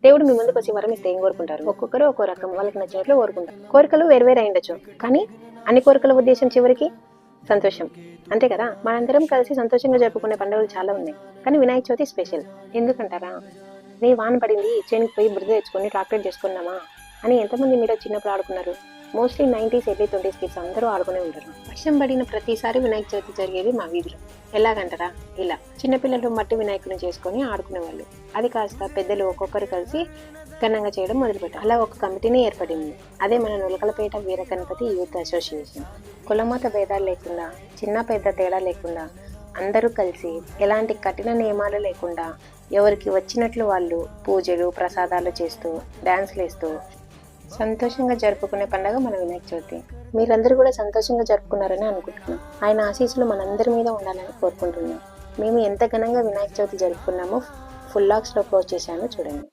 దేవుడు మీ ముందుకు వచ్చి వరం ఇస్తే ఏం కోరుకుంటారు? ఒక్కొక్కరు ఒక్కో రకం, వాళ్ళకి నచ్చినట్లు కోరుకుంటారు. కోరికలు వేరువేరు అయిండొచ్చు, కానీ అన్ని కోరికల ఉద్దేశం చివరికి సంతోషం, అంతే కదా. మనందరం కలిసి సంతోషంగా జరుపుకునే పండుగలు చాలా ఉన్నాయి, కానీ వినాయక చవితి స్పెషల్. ఎందుకంటారా? నీ వాన పడింది, చేనికి పోయి బురద తెచ్చుకొని ట్రాక్టర్ చేసుకున్నామా అని ఎంతమంది మీరు చిన్నప్పుడు ఆడుకున్నారు? Mostly 90s early 20s kids అందరూ ఆడుకునే ఉంటారు. వర్షం పడిన ప్రతిసారి వినాయక చవితి జరిగేది మా వీధిలో. ఎలాగంటారా? ఇలా చిన్నపిల్లలు మట్టి వినాయకుని చేసుకొని ఆడుకునేవాళ్ళు. అది కాస్త పెద్దలు ఒక్కొక్కరు కలిసి ఘనంగా చేయడం మొదలుపెట్టారు. అలా ఒక కమిటీని ఏర్పడింది. అదే మన నులకలపేట వీర గణపతి యూత్ అసోసియేషన్. కులమత భేదాలు లేకుండా, చిన్న పెద్ద తేడా లేకుండా అందరూ కలిసి ఎలాంటి కఠిన నియమాలు లేకుండా ఎవరికి వచ్చినట్లు వాళ్ళు పూజలు ప్రసాదాలు చేస్తూ డాన్స్లు వేస్తూ సంతోషంగా జరుపుకునే పండుగ మన వినాయక చవితి. మీరందరూ కూడా సంతోషంగా జరుపుకున్నారని అనుకుంటున్నాం. ఆయన ఆశీస్సులు మనందరి మీద ఉండాలని కోరుకుంటున్నాం. మేము ఎంత ఘనంగా వినాయక చవితి జరుపుకున్నామో ఫుల్ లాగ్స్లో పోస్ట్ చేశాను, చూడండి.